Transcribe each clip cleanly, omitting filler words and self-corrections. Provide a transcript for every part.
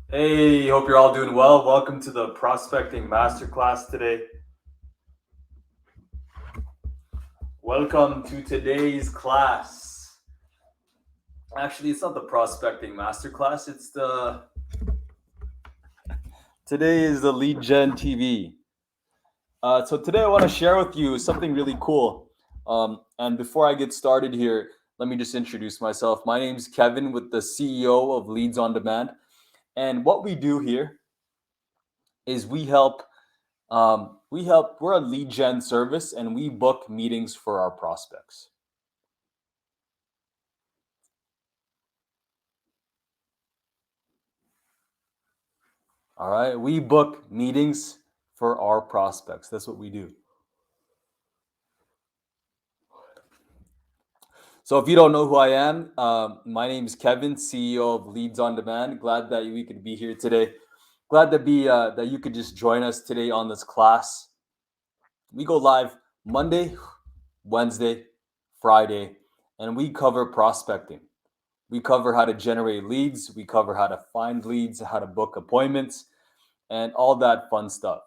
Hey, hope you're all doing well. Welcome to the Prospecting Masterclass today. Welcome to today's class. Actually, it's not the Prospecting Masterclass, today is the Lead Gen TV. So today I want to share with you something really cool. And before I get started here, let me just introduce myself. My name is Kevin with the CEO of Leads on Demand. And what we do here is we're a lead gen service and we book meetings for our prospects. All right. We book meetings for our prospects. That's what we do. So if you don't know who I am, my name is Kevin, CEO of Leads on Demand. Glad that we could be here today. Glad that you could just join us today on this class. We go live Monday, Wednesday, Friday, and we cover prospecting. We cover how to generate leads. We cover how to find leads, how to book appointments, and all that fun stuff.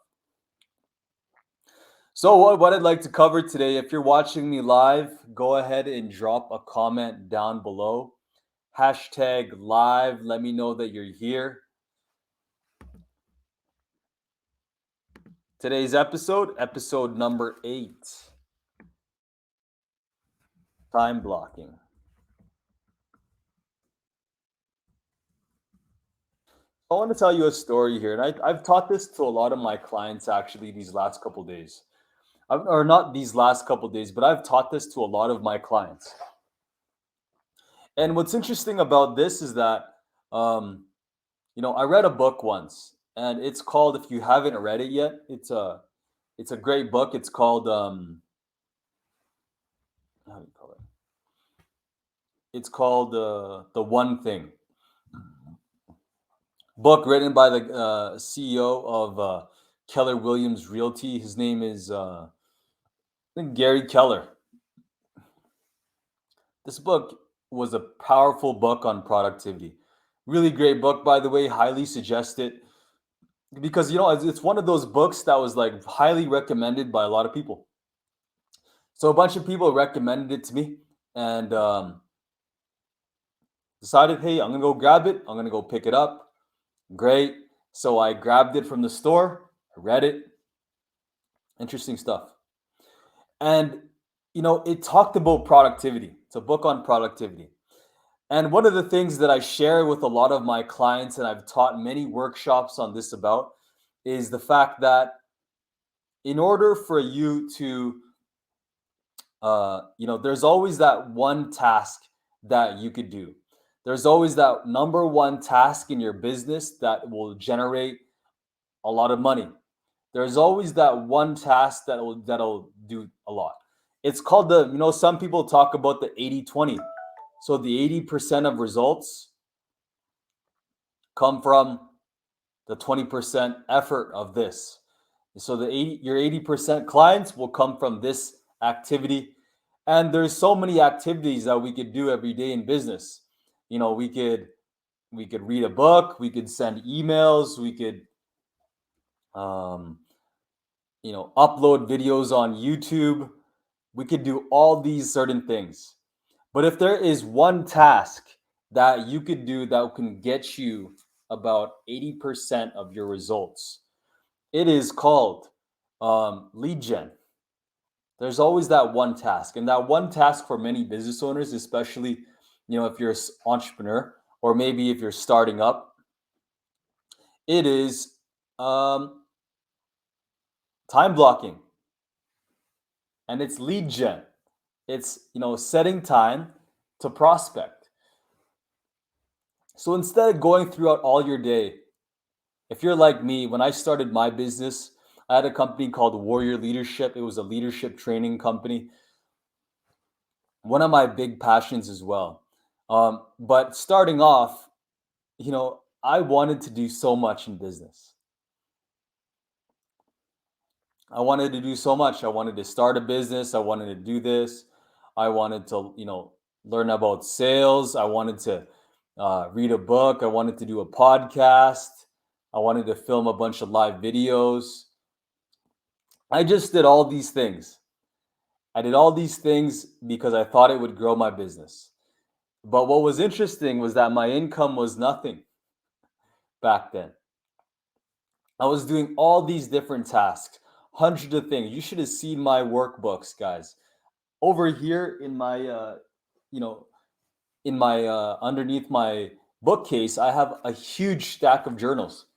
So, what I'd like to cover today, if you're watching me live, go ahead and drop a comment down below. Hashtag live. Let me know that you're here. Today's episode number 8, time blocking. I want to tell you a story here, and I've taught this to a lot of my clients actually these last couple days. Or not these last couple days, but I've taught this to a lot of my clients. And what's interesting about this is that, um, I read a book once, and it's called. If you haven't read it yet, it's a great book. It's called how do you call it? It's called The One Thing. Book written by the CEO of Keller Williams Realty. His name is I think Gary Keller. This book was a powerful book on productivity. Really great book, by the way. Highly suggest it because it's one of those books that was like highly recommended by a lot of people. So a bunch of people recommended it to me, and decided, hey, I'm gonna go grab it. I'm gonna go pick it up. Great. So I grabbed it from the store. I read it. Interesting stuff. And it talked about productivity. It's a book on productivity. And one of the things that I share with a lot of my clients, and I've taught many workshops on this about, is the fact that in order for you to, there's always that one task that you could do. There's always that number one task in your business that will generate a lot of money. There's always that one task that'll do a lot. It's called some people talk about the 80-20. So the 80% of results come from the 20% effort of this. So your 80% clients will come from this activity. And there's so many activities that we could do every day in business. We could read a book, we could send emails, we could um, upload videos on YouTube. We could do all these certain things. But if there is one task that you could do that can get you about 80% of your results, it is called lead gen. There's always that one task. And that one task for many business owners, especially, if you're an entrepreneur or maybe if you're starting up, it is um, time blocking and it's lead gen. It's, setting time to prospect. So instead of going throughout all your day, if you're like me, when I started my business, I had a company called Warrior Leadership. It was a leadership training company. One of my big passions as well. But starting off, I wanted to do so much in business. I wanted to do so much. I wanted to start a business. I wanted to do this. I wanted to, learn about sales. I wanted to read a book. I wanted to do a podcast. I wanted to film a bunch of live videos. I just did all these things. I did all these things because I thought it would grow my business. But what was interesting was that my income was nothing back then. I was doing all these different tasks, hundreds of things. You should have seen my workbooks, guys. Over here in my, you know, in my underneath my bookcase, I have a huge stack of journals,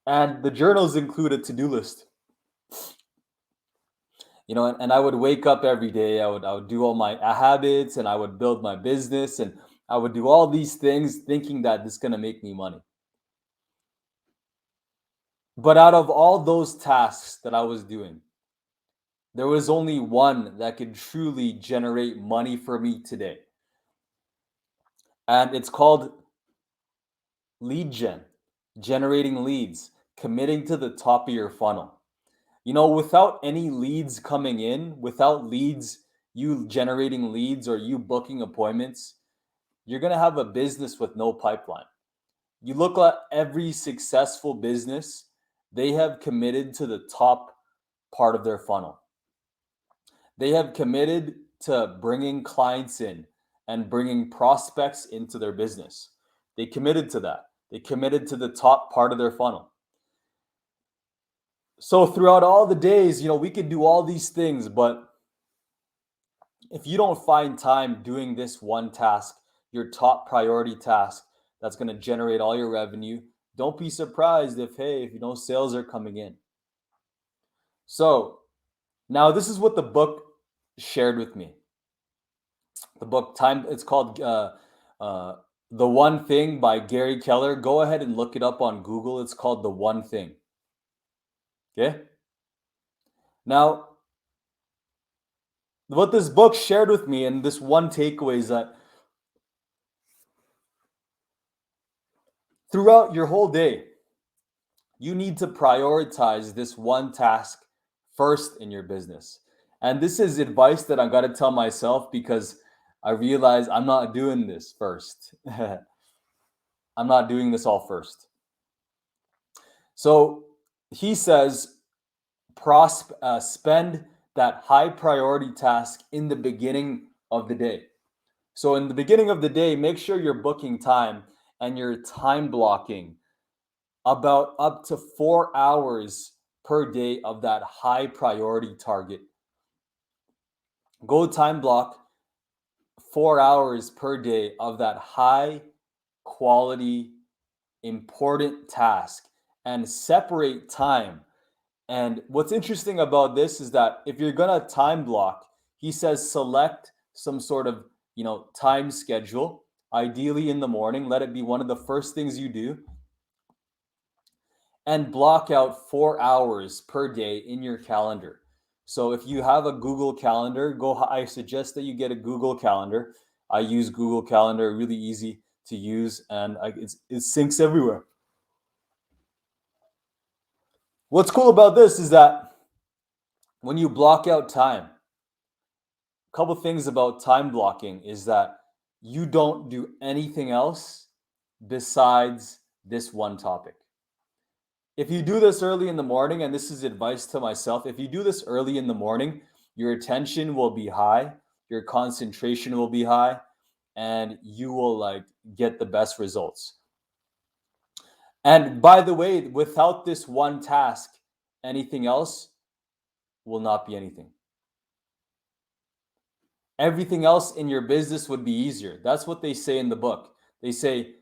and the journals include a to-do list. And I would wake up every day. I would do all my habits, and I would build my business, and I would do all these things, thinking that this is gonna make me money. But out of all those tasks that I was doing, there was only one that could truly generate money for me today. And it's called lead gen, generating leads, committing to the top of your funnel. Without any leads coming in, without leads, you generating leads or you booking appointments, you're going to have a business with no pipeline. You look at every successful business, they have committed to the top part of their funnel. They have committed to bringing clients in and bringing prospects into their business. They committed to that. They committed to the top part of their funnel. So throughout all the days, we could do all these things, but if you don't find time doing this one task, your top priority task that's going to generate all your revenue, don't be surprised if sales are coming in. So now this is what the book shared with me. The book it's called The One Thing by Gary Keller. Go ahead and look it up on Google. It's called The One Thing. Okay? Now, what this book shared with me, and this one takeaway, is that throughout your whole day, you need to prioritize this one task first in your business. And this is advice that I got to tell myself because I realize I'm not doing this first. I'm not doing this all first. So he says, spend that high priority task in the beginning of the day. So in the beginning of the day, make sure you're booking time and you're time blocking about up to 4 hours per day of that high priority target. Go time block 4 hours per day of that high quality, important task and separate time. And what's interesting about this is that if you're going to time block, he says select some sort of, time schedule, ideally in the morning. Let it be one of the first things you do. And block out 4 hours per day in your calendar. So if you have a Google Calendar, I suggest that you get a Google Calendar. I use Google Calendar, really easy to use, and it syncs everywhere. What's cool about this is that when you block out time, a couple things about time blocking is that you don't do anything else besides this one topic. If you do this early in the morning, and this is advice to myself, if you do this early in the morning, your attention will be high, your concentration will be high, and you will get the best results. And by the way, without this one task, anything else will not be anything. Everything else in your business would be easier. That's what they say in the book. They say,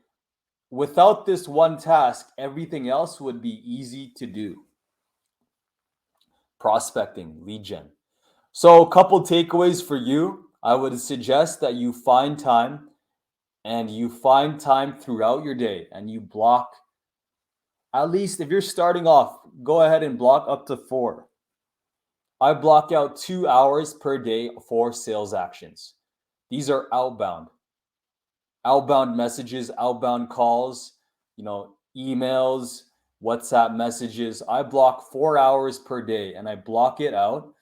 without this one task, everything else would be easy to do. Prospecting, lead gen. So a couple takeaways for you. I would suggest that you find time throughout your day and you block, at least if you're starting off, go ahead and block up to 4. I block out 2 hours per day for sales actions. These are outbound messages, outbound calls, emails, WhatsApp messages. I block 4 hours per day and I block it out,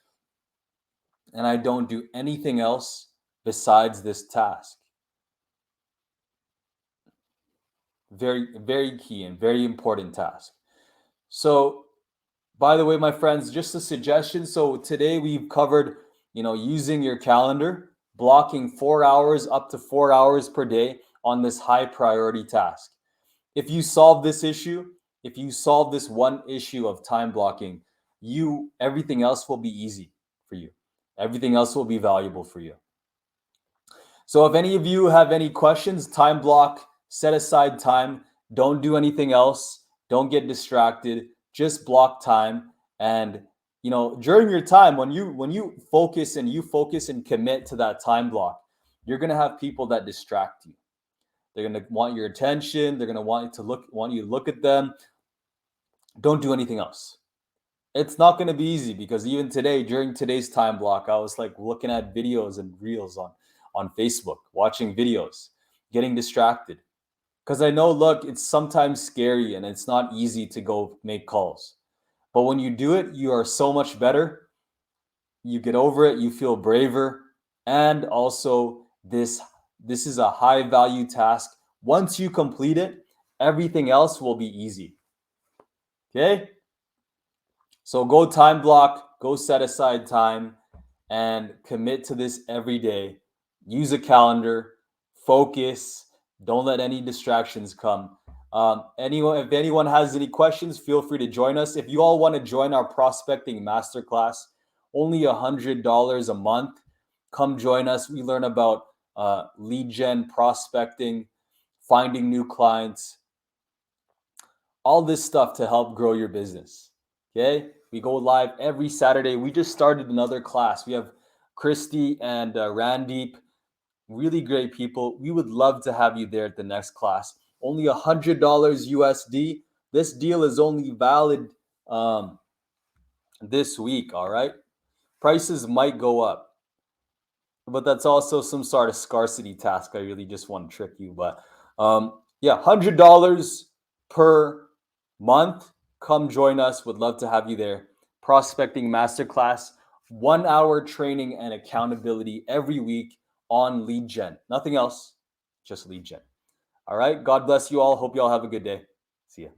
and I don't do anything else besides this task. Very, very key and very important task. So, by the way, my friends, just a suggestion. So today we've covered, using your calendar, blocking 4 hours up to 4 hours per day on this high priority task. If you solve this issue, if you solve this one issue of time blocking, everything else will be easy for you. Everything else will be valuable for you. So if any of you have any questions, time block, set aside time, don't do anything else, don't get distracted, just block time. And during your time, when you focus and commit to that time block, you're going to have people that distract you. They're going to want your attention, they're going to want you to look at them. Don't do anything else. It's not going to be easy, because even today, during today's time block, I was like looking at videos and reels on Facebook, watching videos, getting distracted. Because I know, look, it's sometimes scary and it's not easy to go make calls. But when you do it, you are so much better. You get over it, you feel braver. And also, this is a high value task. Once you complete it, everything else will be easy. Okay? So go time block, go set aside time, and commit to this every day. Use a calendar, focus, don't let any distractions come. If anyone has any questions, feel free to join us. If you all want to join our prospecting masterclass, only $100 a month. Come join us. We learn about lead gen, prospecting, finding new clients, all this stuff to help grow your business. Okay, we go live every Saturday. We just started another class. We have Christy and Randeep, really great people. We would love to have you there at the next class. Only $100 USD. This deal is only valid this week. All right, prices might go up, but that's also some sort of scarcity task. I really just want to trick you, but yeah, $100 per month. Come join us. Would love to have you there. Prospecting Masterclass, 1 hour training and accountability every week on lead gen. Nothing else, just lead gen. All right. God bless you all. Hope you all have a good day. See ya.